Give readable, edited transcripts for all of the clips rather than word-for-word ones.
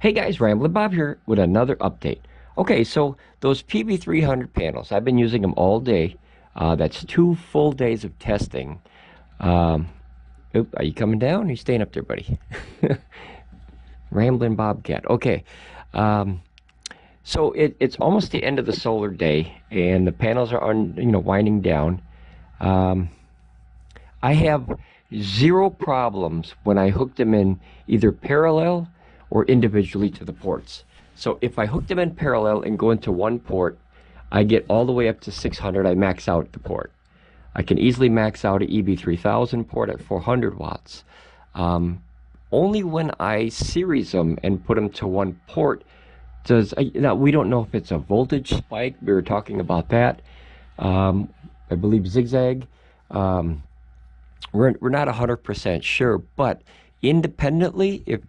Hey guys, Ramblin Bob here with another update. Okay, so those PV300 panels, I've been using them all day. That's 2 full days of testing. Oop, are you coming down? Or are you staying up there, buddy? Ramblin Bobcat. Okay, so it's almost the end of the solar day, and the panels are winding down. I have zero problems when I hook them in either parallel or individually to the ports. So if I hook them in parallel and go into one port, I get all the way up to 600. I max out the port. I can easily max out an EB3000 port at 400 watts. Only when I series them and put them to one port does, now we don't know if it's a voltage spike. We were talking about that. I believe zigzag. We're not 100% sure, but independently, if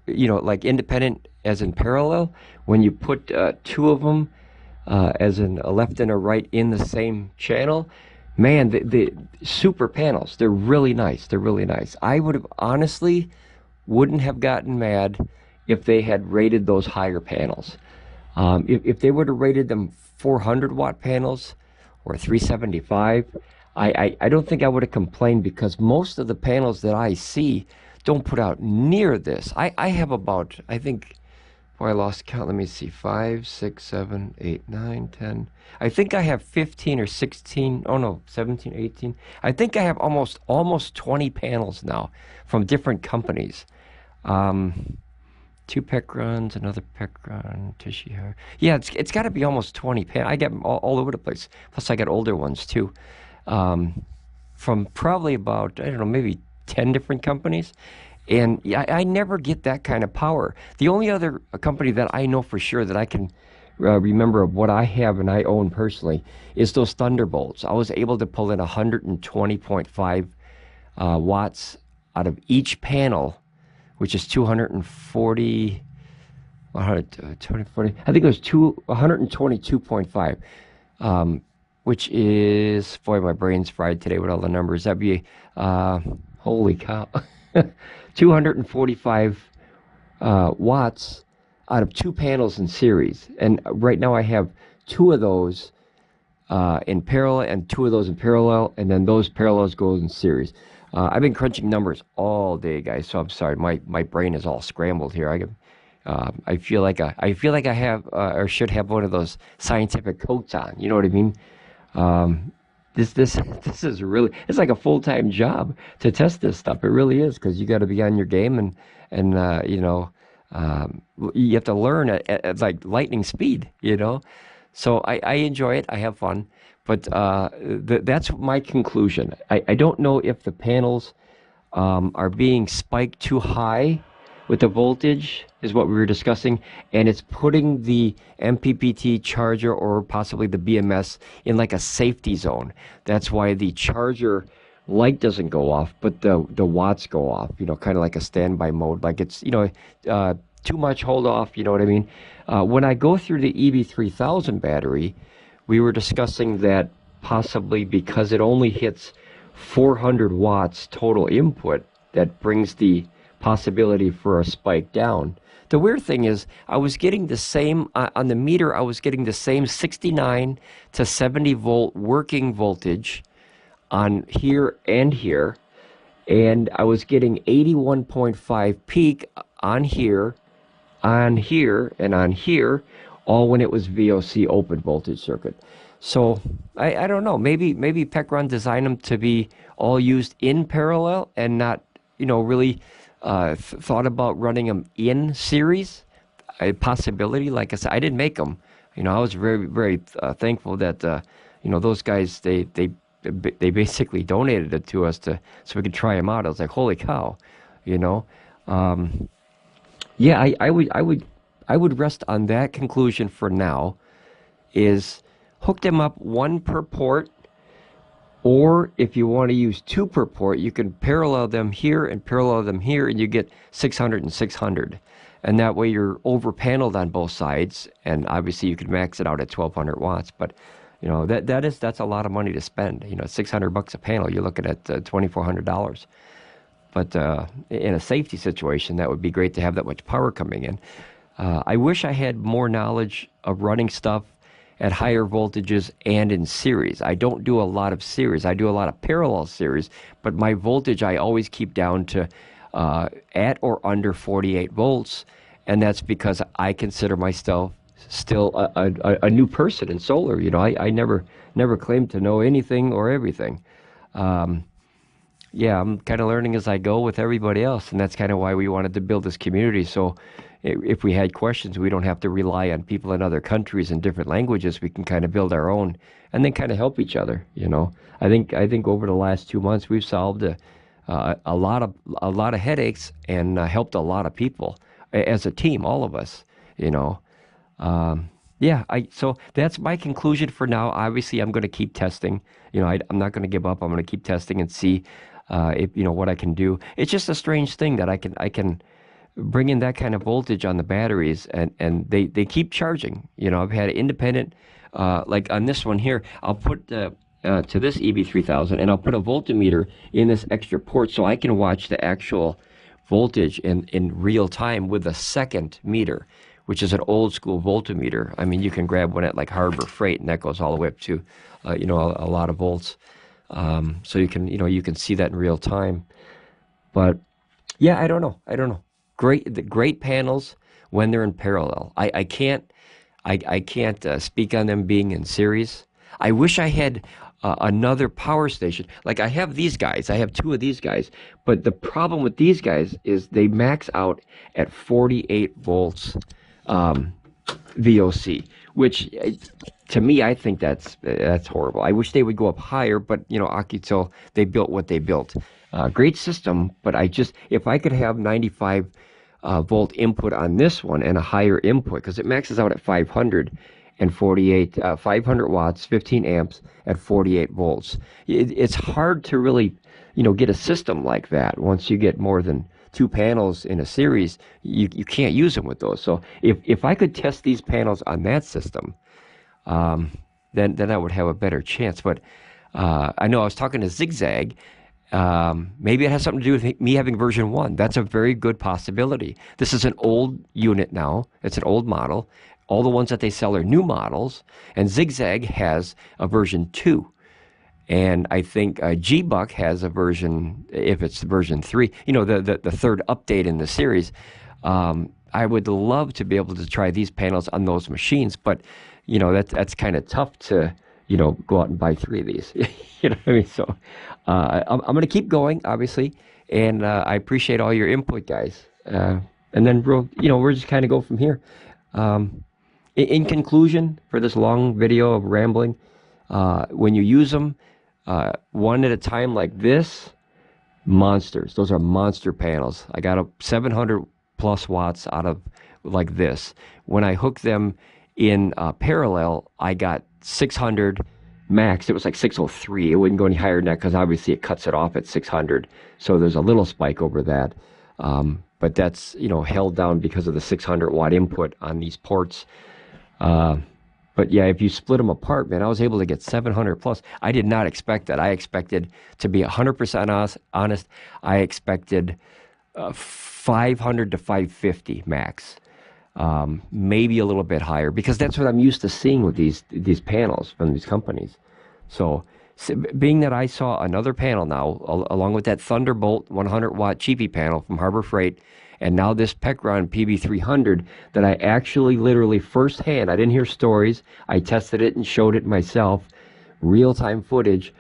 like independent as in parallel, when you put two of them as in a left and a right in the same channel, man, the super panels, they're really nice. They're really nice. I would have honestly wouldn't have gotten mad if they had rated those higher panels. If they would have rated them 400 watt panels or 375, I don't think I would have complained, because most of the panels that I see don't put out near this. I have about, I think, boy, I lost count. Let me see, 5, 6, 7, 8, 9, 10. I think I have 15 or 16. Oh no, 17, 18. I think I have almost 20 panels now from different companies. 2 Pecrons, another Pecron, tissue hair. Yeah, it's got to be almost 20 panels. I get them all over the place. Plus, I got older ones too, from probably about, I don't know, maybe 10 different companies. And I never get that kind of power. The only other company that I know for sure that I can remember of what I have and I own personally is those Thunderbolts. I was able to pull in 120.5 watts out of each panel, which is 240, 140, I think it was 122.5, which is, boy, my brain's fried today with all the numbers. That'd be, holy cow, 245 watts out of 2 panels in series. And right now I have 2 of those in parallel and 2 of those in parallel, and then those parallels go in series. I've been crunching numbers all day, guys, so I'm sorry. My brain is all scrambled here. I feel like I have or should have one of those scientific coats on. You know what I mean? This is really, it's like a full-time job to test this stuff. It really is, because you got to be on your game, and you have to learn at like lightning speed. So I enjoy it. I have fun. But that's my conclusion. I don't know if the panels are being spiked too high with the voltage, is what we were discussing, and it's putting the MPPT charger or possibly the BMS in like a safety zone. That's why the charger light doesn't go off, but the watts go off, kind of like a standby mode, like it's, too much hold off, you know what I mean? When I go through the EB3000 battery, we were discussing that possibly because it only hits 400 watts total input, that brings the possibility for a spike down. The weird thing is, I was getting the same, on the meter, I was getting the same 69 to 70 volt working voltage on here and here, and I was getting 81.5 peak on here, and on here, all when it was VOC open voltage circuit. So I don't know, maybe Pecron designed them to be all used in parallel and not, really thought about running them in series. A possibility. Like I said, I didn't make them. I was very, very thankful that those guys, they basically donated it to us so we could try them out. I was like, holy cow, Yeah, I would rest on that conclusion for now. Is hook them up 1 per port, or if you want to use 2 per port, you can parallel them here and parallel them here, and you get 600 and 600. And that way you're over paneled on both sides, and obviously you can max it out at 1200 watts. But that's a lot of money to spend. $600 a panel. You're looking at $2,400. But in a safety situation, that would be great to have that much power coming in. I wish I had more knowledge of running stuff at higher voltages and in series. I don't do a lot of series. I do a lot of parallel series, but my voltage I always keep down to at or under 48 volts, and that's because I consider myself still a new person in solar. You know, I never claimed to know anything or everything. Yeah, I'm kind of learning as I go with everybody else, and that's kind of why we wanted to build this community. So if we had questions, we don't have to rely on people in other countries and different languages. We can kind of build our own and then kind of help each other, you know. I think over the last 2 months, we've solved a lot of headaches and helped a lot of people as a team, all of us, you know. Yeah, so that's my conclusion for now. Obviously, I'm going to keep testing. You know, I'm not going to give up. I'm going to keep testing and see if, you know, what I can do. It's just a strange thing that I can bring in that kind of voltage on the batteries, and they keep charging. You know, I've had independent, like on this one here, I'll put to this EB3000, and I'll put a voltmeter in this extra port so I can watch the actual voltage in real time with a second meter, which is an old school voltmeter. I mean, you can grab one at like Harbor Freight, and that goes all the way up to, you know, a lot of volts. So you can see that in real time. But yeah, I don't know. Great panels when they're in parallel. I can't speak on them being in series. I wish I had another power station. Like I have these guys. I have 2 of these guys. But the problem with these guys is they max out at 48 volts VOC, which to me, I think that's horrible. I wish they would go up higher, but you know, Oukitel, they built what they built. Great system, but if I could have 95 volt input on this one and a higher input, because it maxes out at 548, 500 watts, 15 amps at 48 volts. It's hard to really, you know, get a system like that. Once you get more than 2 panels in a series, you can't use them with those. So if I could test these panels on that system, then I would have a better chance. But I know I was talking to Zigzag. Maybe it has something to do with me having version 1. That's a very good possibility. This is an old unit now. It's an old model. All the ones that they sell are new models. And Zigzag has a version 2. And I think G-Buck has a version, if it's version 3, you know, the third update in the series. I would love to be able to try these panels on those machines, but, you know, that's kind of tough to, you know, go out and buy 3 of these. You know what I mean? So I'm going to keep going, obviously, and I appreciate all your input, guys. And then we're just kind of go from here. In conclusion, for this long video of rambling, when you use them one at a time like this, monsters. Those are monster panels. I got 700 plus watts out of like this. When I hooked them in parallel, I got 600 max. It was like 603. It wouldn't go any higher than that because obviously it cuts it off at 600. So there's a little spike over that. But that's, you know, held down because of the 600 watt input on these ports. But yeah, if you split them apart, man, I was able to get 700 plus. I did not expect that. I expected, to be 100% honest, I expected 500 to 550 max. Maybe a little bit higher, because that's what I'm used to seeing with these panels from these companies. So being that I saw another panel now, along with that Thunderbolt 100 watt cheapy panel from Harbor Freight, and now this Pecron PV300 that I actually literally firsthand, I didn't hear stories, I tested it and showed it myself, real-time footage,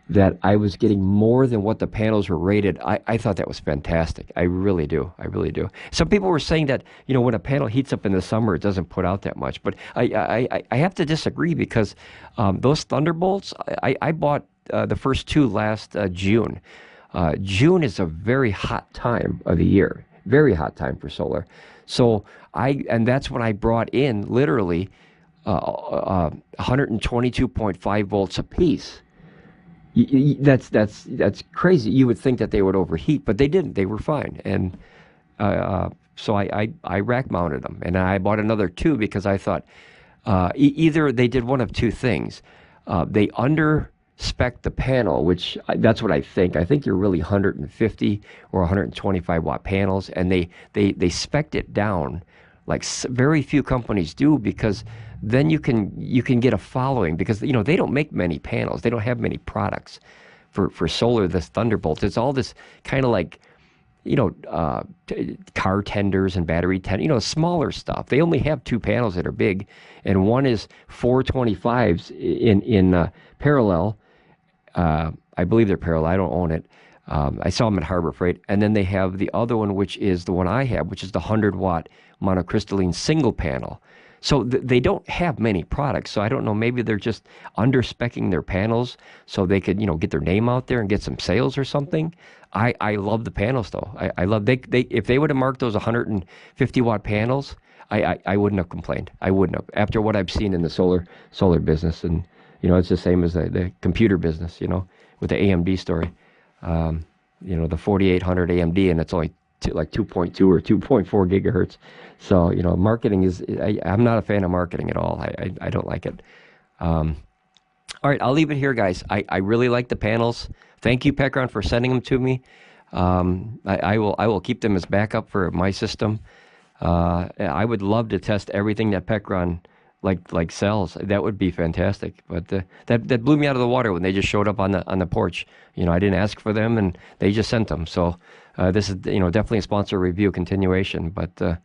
that I was getting more than what the panels were rated. I thought that was fantastic. I really do. I really do. Some people were saying that, you know, when a panel heats up in the summer, it doesn't put out that much. But I have to disagree, because those Thunderbolts, I bought the first 2 last June. June is a very hot time of the year. Very hot time for solar. So and that's when I brought in literally 122.5 volts a piece. That's crazy. You would think that they would overheat, but they didn't. They were fine. And so I rack mounted them, and I bought another 2 because I thought either they did one of 2 things. They undersized spec the panel, which that's what I think. I think you're really 150 or 125 watt panels, and they spec'd it down like very few companies do, because then you can get a following, because you know they don't make many panels. They don't have many products for solar. This Thunderbolt, it's all this kind of like, you know, car tenders and battery tenders, you know, smaller stuff. They only have 2 panels that are big, and one is 425s in parallel. I believe they're parallel. I don't own it. I saw them at Harbor Freight. And then they have the other one, which is the one I have, which is the 100 watt monocrystalline single panel. So they don't have many products. So I don't know, maybe they're just under-speccing their panels so they could, you know, get their name out there and get some sales or something. I love the panels though. I love, if they would have marked those 150 watt panels, I wouldn't have complained. I wouldn't have, after what I've seen in the solar business. And, you know, it's the same as the computer business, you know, with the AMD story. You know, the 4800 AMD, and it's only like 2.2 or 2.4 gigahertz. So, you know, marketing is, I'm not a fan of marketing at all. I don't like it. All right, I'll leave it here, guys. I really like the panels. Thank you, Pecron, for sending them to me. I will keep them as backup for my system. I would love to test everything that Pecron like sells. That would be fantastic. But that blew me out of the water when they just showed up on the porch. You know, I didn't ask for them, and they just sent them. So this is, you know, definitely a sponsor review continuation. But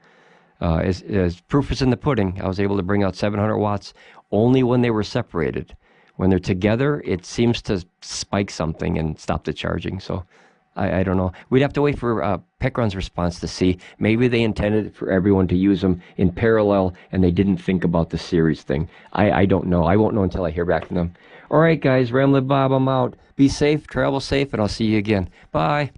as proof is in the pudding, I was able to bring out 700 watts only when they were separated. When they're together, it seems to spike something and stop the charging. So I don't know. We'd have to wait for Pecron's response to see. Maybe they intended for everyone to use them in parallel, and they didn't think about the series thing. I don't know. I won't know until I hear back from them. All right, guys. Ramblin Bob, I'm out. Be safe, travel safe, and I'll see you again. Bye.